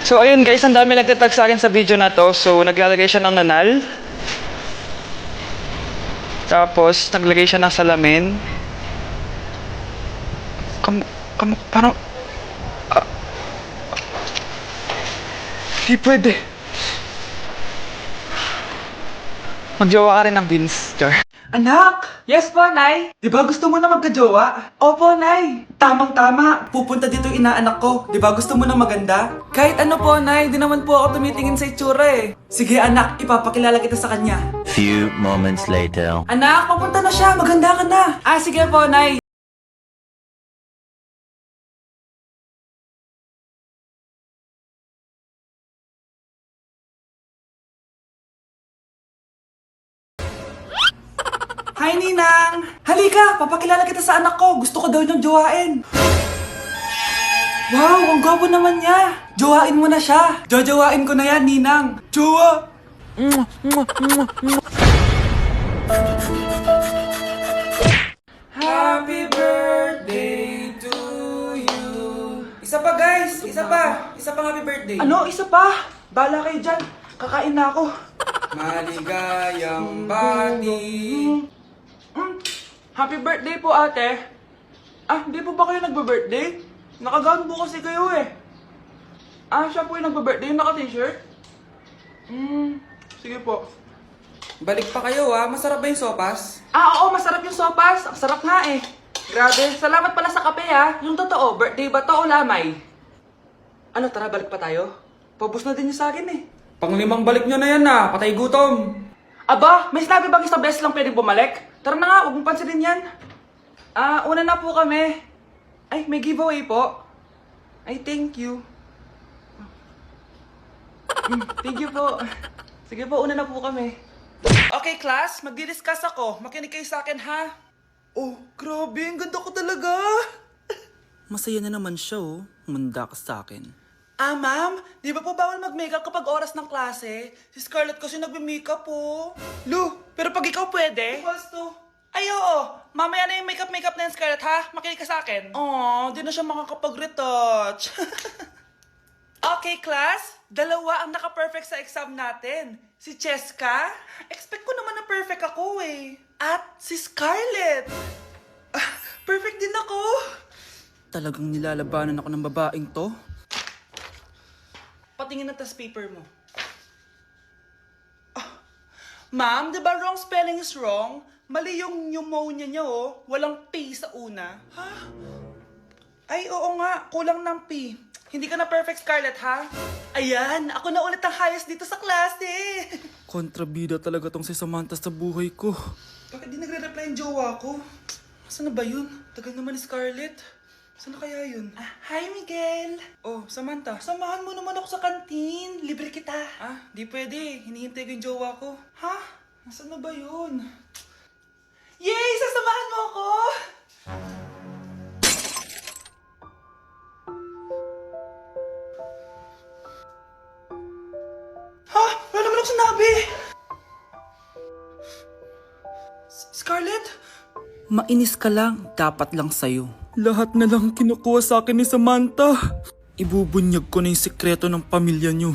So ayun guys, ang dami nagtatag sa akin sa video na to. So naglalagay siya ng nanal. Tapos naglagay siya ng salamin. Parang... Di pwede. Magjowa ka rin ng beans, Char. Anak! Yes po, Nay! Di ba gusto mo na magka-jowa? Opo, Nay! Tamang-tama! Pupunta dito yung inaanak ko. Di ba gusto mo na maganda? Kahit ano po, Nay. Di naman po ako tumitingin sa itsura eh. Sige, anak. Ipapakilala kita sa kanya. Few moments later. Anak, papunta na siya. Maganda ka na. Ah, sige po, Nay. Hi, Ninang! Halika! Papakilala kita sa anak ko. Gusto ko daw niyang jowain. Wow! Ang gwapo naman niya! Jowain mo na siya! Jojowain ko na yan, Ninang! Jowa! Happy birthday to you! Isa pa, guys! Isa pa! Isa pang happy birthday! Ano? Isa pa? Bala kayo dyan! Kakain na ako! Maligayang bati! Happy birthday po, ate! Ah, hindi po ba kayo nagbe-birthday? Nakagown po kasi kayo eh. Ah, siya po yung nagbe-birthday, yung naka-t-shirt? Sige po. Balik pa kayo ah, masarap ba yung sopas? Ah, oo, masarap yung sopas. Ang sarap nga eh. Grabe, salamat pala sa kape ha. Yung totoo, birthday ba to o lamay? Ano, tara, balik pa tayo? Paubos na din yung sa akin eh. Panglimang balik nyo na yan ah, patay gutom. Aba, may sinabi bang isang beses lang pwedeng bumalik? Tara na nga, huwag mong pansinin yan. Ah, una na po kami. Ay, may giveaway po. Ay, thank you. Thank you po. Sige po, una na po kami. Okay, class, magdi-discuss ako. Makinig kayo sa akin, ha? Oh, grabe, ang ganda ko talaga. Masaya na naman siya, oh. Manda ka sa akin. Ah, ma'am, di ba po bawal mag-makeup kapag oras ng klase? Si Scarlett kasi nagme-makeup po. Lu, pero pag ikaw pwede? Equals to. Ay, oo. Mamaya na yung makeup na yung Scarlett, ha? Makinig ka sa akin. Aw, di na siya makakapag-retouch. Okay, class. Dalawa ang naka-perfect sa exam natin. Si Cheska. Expect ko naman na perfect ako eh. At si Scarlett. Ah, perfect din ako. Talagang nilalabanan ako ng babaeng to. Patingin na tas paper mo. Ah, ma'am, di ba wrong spelling is wrong? Mali yung pneumonia niya oh. Walang P sa una. Ha? Ay, oo nga. Kulang ng P. Hindi ka na perfect, Scarlett, ha? Ayan, ako na ulit ang highest dito sa klase. Kontrabida talaga tong si Samantha sa buhay ko. Bakit di nagre-reply yung jowa ko? Saan na ba yun? Tagal naman ni Scarlett. Saan na kaya yun? Ah, hi, Miguel! Oh, Samantha, samahan mo naman ako sa kantin. Libre kita. Ah, di pwede. Hinihintay ko yung jowa ko. Ha? Nasaan na ba yun? Yay! Sasamahan mo ako! Ha? Wala naman ako sinabi! Scarlett? Mainis ka lang, dapat lang sa'yo. Lahat na lang kinukuha sa akin ni Samantha. Ibubunyag ko na yung sikreto ng pamilya niyo.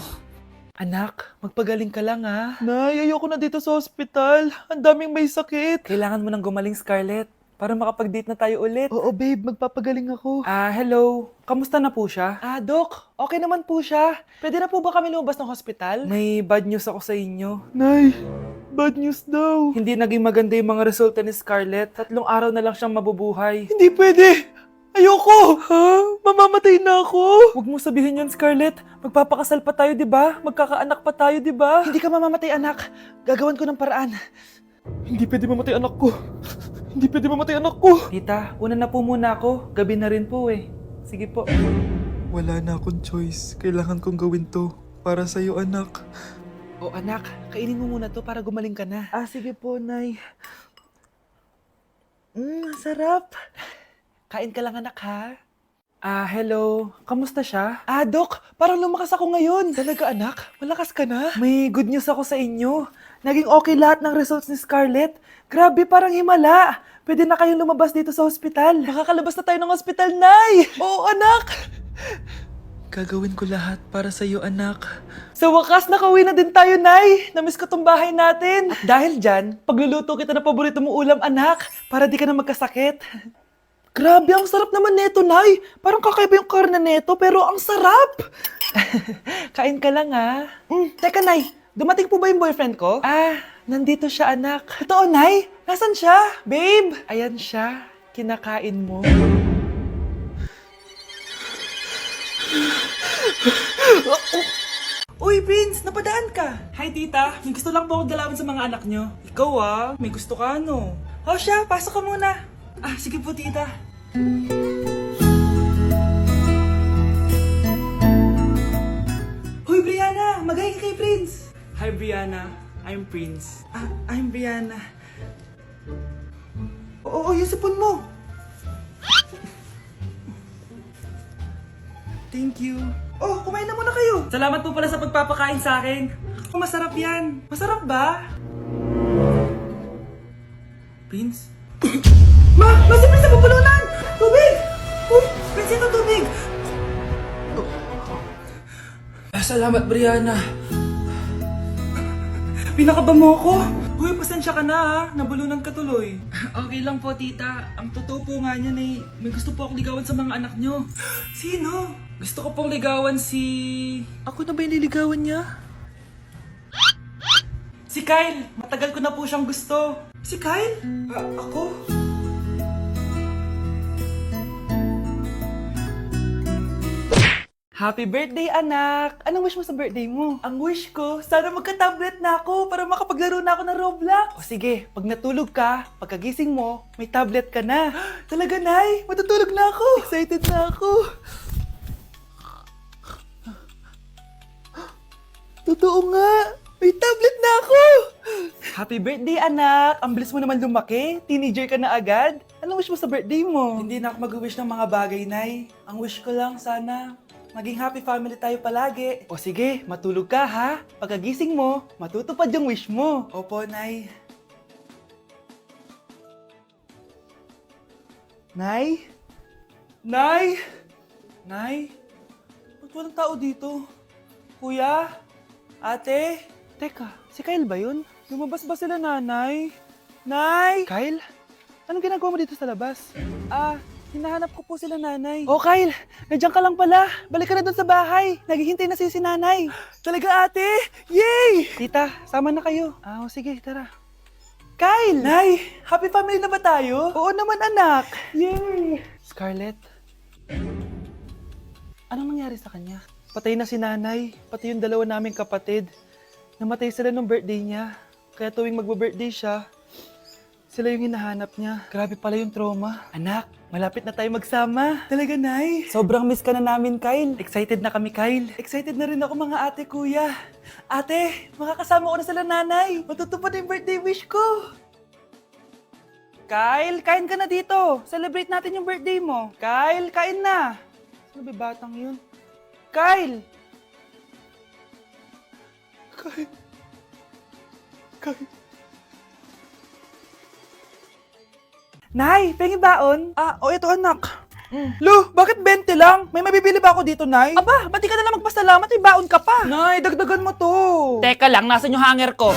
Anak, magpagaling ka lang ha. Nay, ayoko na dito sa ospital. Ang daming may sakit. Kailangan mo nang gumaling, Scarlett, para makapag-date na tayo ulit. Oo, babe. Magpapagaling ako. Ah, hello. Kamusta na po siya? Ah, Doc. Okay naman po siya. Pwede na po ba kami lumabas ng hospital? May bad news ako sa inyo. Nay, bad news daw. Hindi naging maganda yung mga resulta ni Scarlett. 3 araw na lang siyang mabubuhay. Hindi pwede. Ayoko. Ha? Mamamatay na ako. Huwag mo sabihin yun, Scarlett. Magpapakasal pa tayo, di ba? Magkakaanak pa tayo, di ba? Hindi ka mamamatay, anak. Gagawan ko ng paraan. Hindi pwede mamatay anak ko. Hindi pwede mamatay anak ko. Tita, una na po muna ako. Gabi na rin po eh. Sige po. Wala na akong choice. Kailangan kong gawin to. Para sa'yo, anak. O anak, kainin mo muna to para gumaling ka na. Ah, sige po, Nay. Sarap. Kain ka lang, anak, ha? Ah, hello. Kamusta siya? Ah, Doc, parang lumakas ako ngayon. Talaga, anak? Malakas ka na? May good news ako sa inyo. Naging okay lahat ng results ni Scarlett. Grabe, parang himala. Pwede na kayong lumabas dito sa ospital. Makakalabas na tayo ng ospital, Nay! Oo, anak! Gagawin ko lahat para sa'yo, anak. Sa wakas, nakauwi na din tayo, Nay. Namiss ko tong bahay natin. At dahil dyan, pagluluto kita ng paborito mong ulam, anak, para di ka na magkasakit. Grabe, ang sarap naman neto, Nay. Parang kakaiba yung karne neto, pero ang sarap. Kain ka lang, ha? Teka, Nay, dumating po ba yung boyfriend ko? Ah, nandito siya, anak. Totoo, Nay? Nasaan siya? Babe? Ayan siya. Kinakain mo. Uy, Prince! Napadaan ka! Hi, tita! May gusto lang po akong dalawin sa mga anak nyo. Ikaw may gusto ka, no? O siya, pasok ka muna. Ah, sige po, tita. Hoy, Brianna! Magay ka kay Prince! Hi, Brianna. I'm Prince. Ah, I'm Brianna. Oo, yung sipon mo. Thank you. Oh, kumain na muna kayo. Salamat po pala sa pagpapakain sa akin. Oh, masarap yan. Masarap ba? Prince? Ma! Si Prince na pupulunan! Tubig! Uy! Prince, ito tubig! Salamat, Brianna. Pinakaba mo ako. Uy, pasensya ka na ha. Nabulunan ka tuloy. Okay lang po, tita. Ang totoo po nga niyan eh, may gusto po akong ligawan sa mga anak nyo. Sino? Gusto ko pong ligawan si... Ako na ba yung liligawan niya? Si Kyle! Matagal ko na po siyang gusto. Si Kyle? Ako? Happy birthday, anak! Anong wish mo sa birthday mo? Ang wish ko, sana magka-tablet na ako para makapaglaro na ako ng Roblox. O sige, pag natulog ka, pagkagising mo, may tablet ka na. Talaga, Nay? Matutulog na ako! Excited na ako! Totoo nga! May tablet na ako! Happy birthday, anak! Ang bilis mo naman lumaki. Teenager ka na agad. Anong wish mo sa birthday mo? Hindi na ako mag-wish ng mga bagay, Nay. Ang wish ko lang, sana maging happy family tayo palagi. O sige, matulog ka ha. Pagkagising mo, matutupad yung wish mo. Opo, Nay. Nay? Nay? Nay? Ba't walang tao dito? Kuya? Ate? Teka, si Kyle ba yun? Lumabas ba sila, nanay? Nay? Kyle? Anong ginagawa mo dito sa labas? Hinahanap ko po sila, nanay. Oh, Kyle! Nandiyan ka lang pala. Balik ka na doon sa bahay. Naghihintay na si nanay. Talaga, ate? Yay! Tita, sama na kayo. Sige, tara. Kyle! Nay, happy family na ba tayo? Oo naman, anak. Yay! Scarlett? Anong nangyari sa kanya? Patay na si nanay, pati yung dalawa naming kapatid. Namatay sila nung birthday niya. Kaya tuwing magbo-birthday siya, sila yung hinahanap niya. Grabe pala yung trauma. Anak, malapit na tayo magsama. Talaga, Nay. Sobrang miss ka na namin, Kyle. Excited na kami, Kyle. Excited na rin ako, mga ate, kuya. Ate, makakasama ko na sila, nanay. Matutupad yung birthday wish ko. Kyle, kain ka na dito. Celebrate natin yung birthday mo. Kyle, kain na. Sino ba batang yun? Kyle! Kyle. Nay, pengi baon? Ito anak. Lu, bakit 20 lang? May mabibili ba ako dito, Nay? Aba, ba't di ka na lang magpasalamat? May baon ka pa. Nay, dagdagan mo to. Teka lang, nasan yung hanger ko?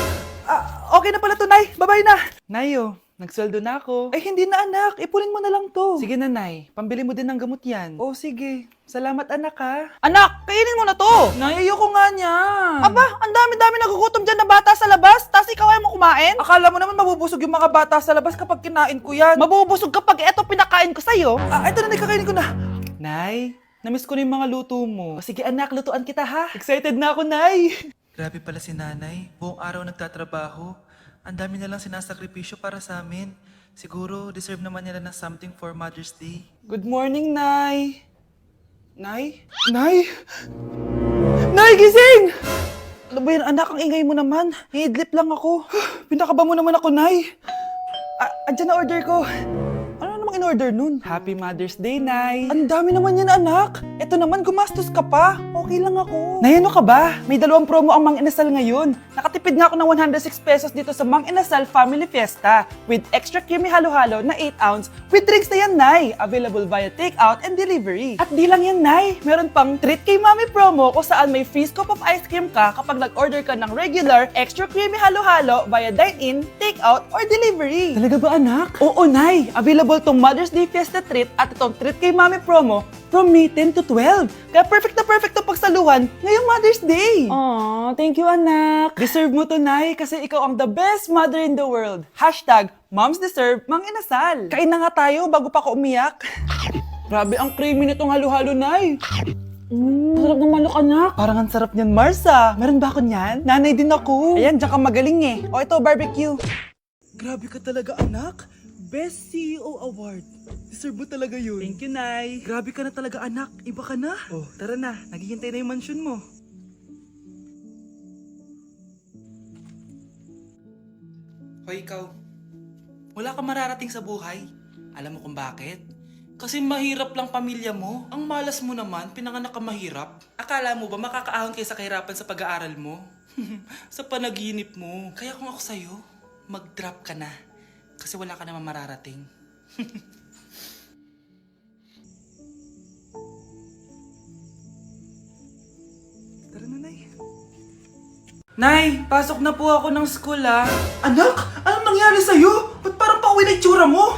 Okay na pala to, Nay. Bye-bye na. Nayo, nagsweldo na ako. Ay, hindi na, anak. Ipunin mo na lang to. Sige na, Nay. Pambili mo din ng gamot yan. Oh, sige. Salamat, anak, ha. Anak, kainin mo na to. Nay, ayoko nga niya. Aba, ang dami-dami nagugutom dyan na bata sa labas. Tapos ikaw ay mo kumain? Akala mo naman mabubusog yung mga bata sa labas kapag kinain ko yan. Mabubusog kapag eto pinakain ko sa'yo. Ito na, kakainin ko na. Nay, namiss ko na yung mga luto mo. O, sige, anak, lutuan kita, ha. Excited na ako, Nay. Grabe pala si nanay. Buong araw nagtatrabaho. Ang dami na lang sinasakripisyo para sa amin. Siguro, deserve naman nila ng something for Mother's Day. Good morning, Nay. Nay? Nay? Nay, gising! Ano ba yan, anak? Ang ingay mo naman. Hihidlip lang ako. Pinakaba mo naman ako, Nay. Andyan na order ko. Ano namang in-order nun? Happy Mother's Day, Nay. Ang dami naman yan, anak. Ito naman, gumastos ka pa. okay lang ako. Nayano ka ba? May 2 promo ang Mang Inasal ngayon. Nakatipid nga ako ng 106 pesos dito sa Mang Inasal Family Fiesta with extra creamy halo-halo na 8 ounce with drinks na yan, Nay. Available via takeout and delivery. At di lang yan, Nay. Meron pang Treat Kay Mami promo kung saan may free scoop of ice cream ka kapag nag-order ka ng regular extra creamy halo-halo via dine-in, takeout, or delivery. Talaga ba, anak? Oo, Nay. Available tong Mother's Day Fiesta Treat at itong Treat Kay Mami promo from May 10 to 12. Kaya perfect na perfect to pagsaluhan ngayong Mother's Day. Aww, thank you, anak. Deserve mo to, Nay, kasi ikaw ang the best mother in the world. Hashtag Moms Deserve Mang Inasal. Kain na nga tayo bago pa ako umiyak. Grabe ang creamy nitong halo-halo, Nay. Sarap ng manok, anak. Parang ang sarap niyan, Marsa. Meron ba ako niyan? Nanay din ako. Ayan, diyan ka magaling eh. O ito, barbecue. Grabe ka talaga, anak. Best CEO Award. Deserve mo talaga yun. Thank you, Nay. Grabe ka na talaga, anak. Iba ka na. Oh, tara na. Naghihintay na yung mansion mo. Hoy, ikaw. Wala ka mararating sa buhay. Alam mo kung bakit? Kasi mahirap lang pamilya mo. Ang malas mo naman, pinanganak ka mahirap. Akala mo ba makakaahon kayo sa kahirapan sa pag-aaral mo? Sa panaginip mo. Kaya kung ako sa'yo, mag-drop ka na. Kasi wala ka naman mararating. Tara na, Nay. Nay, pasok na po ako ng school, ah. Anak, anong nangyari sa'yo? Ba't parang pauwi na itsura mo?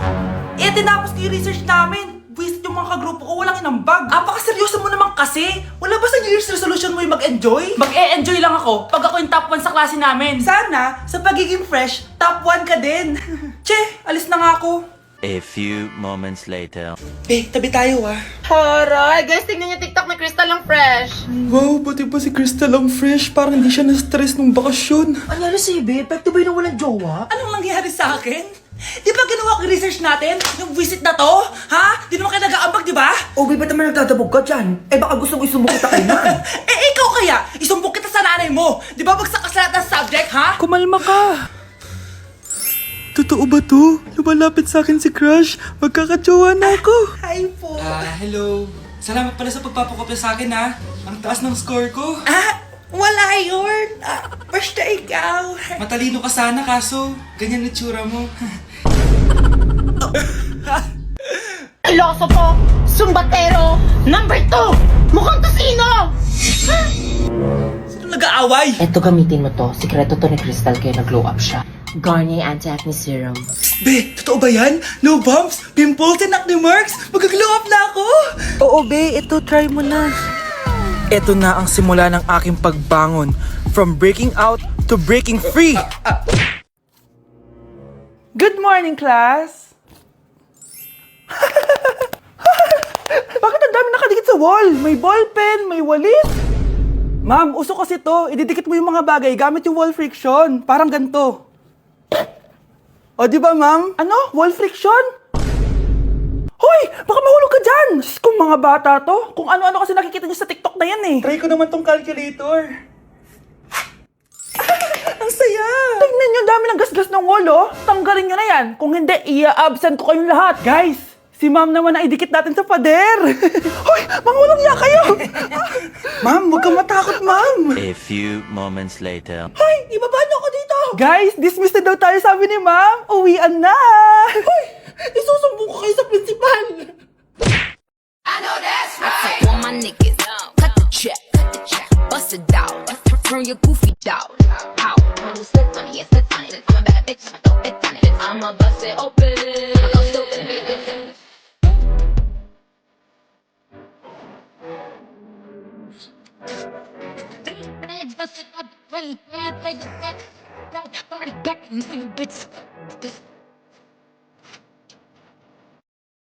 Eh, tinapos ko yung research namin. Visit yung mga kagrupo ko, walang inambag. Apakaseryoso mo naman kasi. Wala ba sa New Year's resolution mo yung mag-enjoy? Mag-e-enjoy lang ako pag ako yung top 1 sa klase namin. Sana, sa pagiging fresh, top 1 ka din. Che, alis na nga ako. A few moments later. Tabi tayo, ah. Horay! Guys, tingnan niyo TikTok ni Crystal lang fresh. Wow, pati pa si Crystal ang fresh. Parang hindi siya na-stress nung bakasyon. Anyari sa'yo, babe? Pwede ba yun na walang jowa? Anong nangyari sa akin? Di ba ginawa ko yung research natin? Yung visit na to? Ha? Di naman kayo nag-aambag, di ba? O, babe, ba't naman nagdadabog ka dyan? Eh, baka gusto mo isumbong kita kay man. Ikaw kaya? Isumbong kita sa nanay mo. Di ba bagsak ka sa lahat ng subject, ha? Kumalma ka. Totoo ba to? Lumalapit sa akin si Crush. Magkakajowa na ako. Hi po. Hello. Salamat pala sa pagpapakopya sa akin, ha? Ang taas ng score ko. Wala yun. Basta ikaw. Matalino ka sana, kaso ganyan na tsura mo. Iloso Sumbatero, number 2! Mukhang kasino! Sino nag-aaway? Eto, gamitin mo to. Sikreto to ni Crystal kaya nag-glow up siya. Garnier Anti-Acne Serum. Be, totoo ba yan? No bumps, pimples, and acne marks? Mag-glow up na ako! Oo, be. Ito, try mo na. Ito na ang simula ng aking pagbangon. From breaking out to breaking free. Good morning, class! Bakit ang dami nakadikit sa wall? May ballpen, may walis. Ma'am, uso kasi to. Ididikit mo yung mga bagay gamit yung wall friction. Parang ganito. O, di ba, ma'am? Ano? Wall friction? Hoy! Baka mahulog ka dyan! Kung mga bata to, kung ano-ano kasi nakikita niyo sa TikTok na yan eh. Try ko naman tong calculator. Ang saya! Tingnan niyo, dami ng gasgas ng wall, oh. Tanggalin niyo na yan. Kung hindi, i-absent ko kayong lahat. Guys, si ma'am naman ang idikit natin sa pader. Hoy! Mangulong niya kayo! Ma'am, huwag kang matakot, ma'am. A few moments later. Hoy! Ibaba niyo ako dito! Guys, dismissed na daw tayo, sabi ni ma'am. Uwian na! Hoy! Isusumbong ko kayo sa principal! Want my niggas, cut the check, bust it down, turn your goofy down. Ow, slip on it, slip on it, bad bitch, throw it on it. I'ma bust it open. I'm stupid. Bust it up,